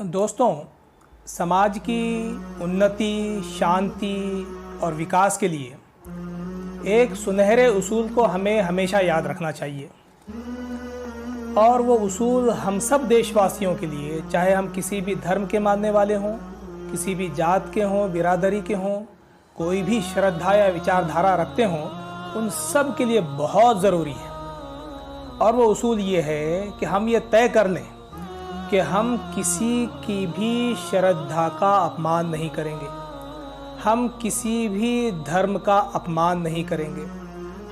दोस्तों, समाज की उन्नति, शांति और विकास के लिए एक सुनहरे उसूल को हमें हमेशा याद रखना चाहिए। और वो उसूल हम सब देशवासियों के लिए, चाहे हम किसी भी धर्म के मानने वाले हों, किसी भी जात के हों, बिरादरी के हों, कोई भी श्रद्धा या विचारधारा रखते हों, उन सब के लिए बहुत ज़रूरी है। और वो उसूल ये है कि हम ये तय कर लें कि हम किसी की भी श्रद्धा का अपमान नहीं करेंगे, हम किसी भी धर्म का अपमान नहीं करेंगे,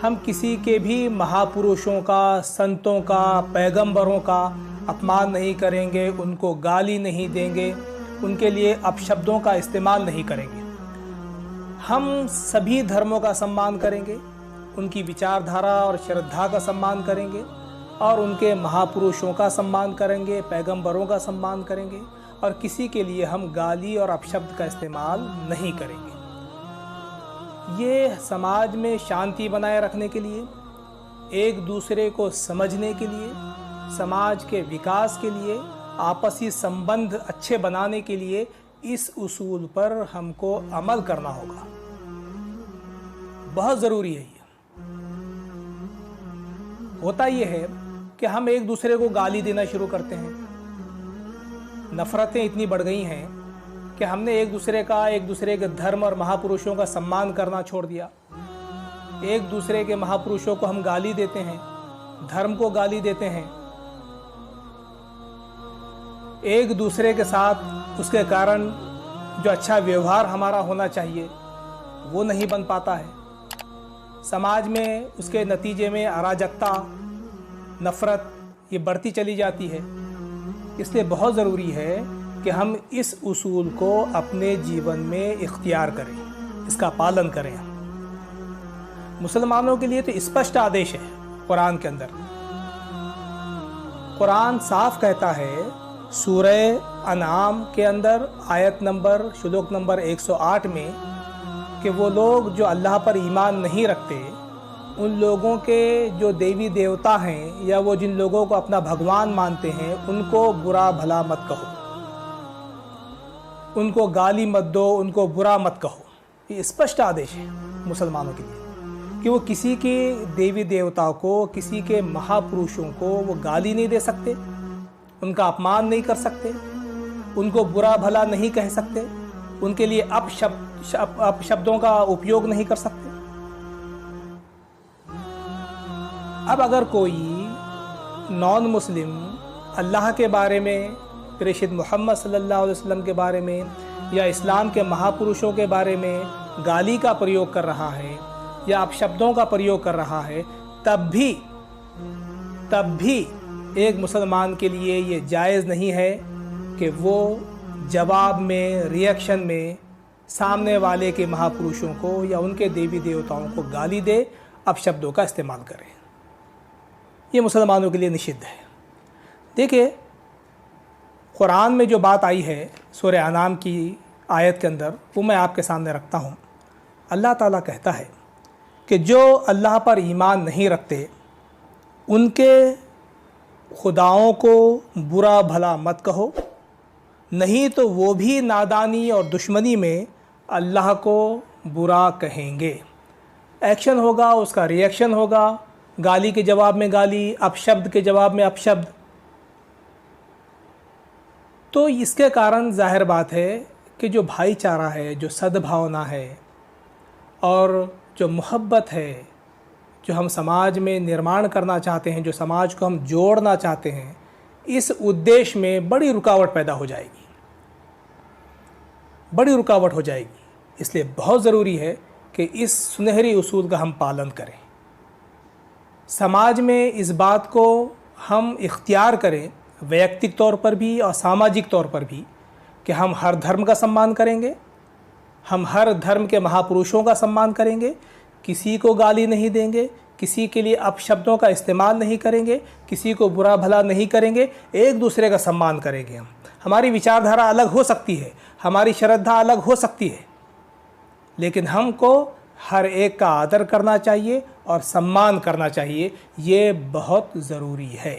हम किसी के भी महापुरुषों का, संतों का, पैगंबरों का अपमान नहीं करेंगे, उनको गाली नहीं देंगे, उनके लिए अपशब्दों का इस्तेमाल नहीं करेंगे। हम सभी धर्मों का सम्मान करेंगे, उनकी विचारधारा और श्रद्धा का सम्मान करेंगे और उनके महापुरुषों का सम्मान करेंगे, पैगंबरों का सम्मान करेंगे और किसी के लिए हम गाली और अपशब्द का इस्तेमाल नहीं करेंगे। ये समाज में शांति बनाए रखने के लिए, एक दूसरे को समझने के लिए, समाज के विकास के लिए, आपसी संबंध अच्छे बनाने के लिए इस उसूल पर हमको अमल करना होगा। बहुत ज़रूरी है ये। होता ये है कि हम एक दूसरे को गाली देना शुरू करते हैं। नफ़रतें इतनी बढ़ गई हैं कि हमने एक दूसरे के धर्म और महापुरुषों का सम्मान करना छोड़ दिया। एक दूसरे के महापुरुषों को हम गाली देते हैं, धर्म को गाली देते हैं। एक दूसरे के साथ उसके कारण जो अच्छा व्यवहार हमारा होना चाहिए वो नहीं बन पाता है। समाज में उसके नतीजे में अराजकता, नफ़रत ये बढ़ती चली जाती है। इसलिए बहुत ज़रूरी है कि हम इस उसूल को अपने जीवन में इख्तियार करें, इसका पालन करें। मुसलमानों के लिए तो स्पष्ट आदेश है कुरान के अंदर। कुरान साफ कहता है सूरह अनाम के अंदर श्लोक नंबर 108 में कि वो लोग जो अल्लाह पर ईमान नहीं रखते, उन लोगों के जो देवी देवता हैं या वो जिन लोगों को अपना भगवान मानते हैं, उनको बुरा भला मत कहो, उनको गाली मत दो, उनको बुरा मत कहो। ये स्पष्ट आदेश है मुसलमानों के लिए कि वो किसी के देवी देवताओं को, किसी के महापुरुषों को वो गाली नहीं दे सकते, उनका अपमान नहीं कर सकते, उनको बुरा भला नहीं कह सकते, उनके लिए अपशब्दों का उपयोग नहीं कर सकते। अब अगर कोई नॉन मुस्लिम अल्लाह के बारे में, प्रेषित मोहम्मद सल्लल्लाहु अलैहि वसल्लम के बारे में या इस्लाम के महापुरुषों के बारे में गाली का प्रयोग कर रहा है या अपशब्दों का प्रयोग कर रहा है, तब भी एक मुसलमान के लिए ये जायज़ नहीं है कि वो जवाब में, रिएक्शन में सामने वाले के महापुरुषों को या उनके देवी देवताओं को गाली दे, अपशब्दों का इस्तेमाल करें। ये मुसलमानों के लिए निषिद्ध है। देखिए, कुरान में जो बात आई है सूरह अनाम की आयत के अंदर, वो मैं आपके सामने रखता हूँ। अल्लाह ताला कहता है कि जो अल्लाह पर ईमान नहीं रखते, उनके खुदाओं को बुरा भला मत कहो, नहीं तो वो भी नादानी और दुश्मनी में अल्लाह को बुरा कहेंगे। एक्शन होगा, उसका रिएक्शन होगा, गाली के जवाब में गाली, अपशब्द के जवाब में अपशब्द। तो इसके कारण जाहिर बात है कि जो भाईचारा है, जो सद्भावना है और जो मोहब्बत है, जो हम समाज में निर्माण करना चाहते हैं, जो समाज को हम जोड़ना चाहते हैं, इस उद्देश्य में बड़ी रुकावट पैदा हो जाएगी, बड़ी रुकावट हो जाएगी। इसलिए बहुत ज़रूरी है कि इस सुनहरी उसूल का हम पालन करें। समाज में इस बात को हम इख्तियार करें, वैयक्तिक तौर पर भी और सामाजिक तौर पर भी, कि हम हर धर्म का सम्मान करेंगे, हम हर धर्म के महापुरुषों का सम्मान करेंगे, किसी को गाली नहीं देंगे, किसी के लिए अपशब्दों का इस्तेमाल नहीं करेंगे, किसी को बुरा भला नहीं करेंगे, एक दूसरे का सम्मान करेंगे। हम हमारी विचारधारा अलग हो सकती है, हमारी श्रद्धा अलग हो सकती है, लेकिन हमको हर एक का आदर करना चाहिए और सम्मान करना चाहिए। ये बहुत ज़रूरी है।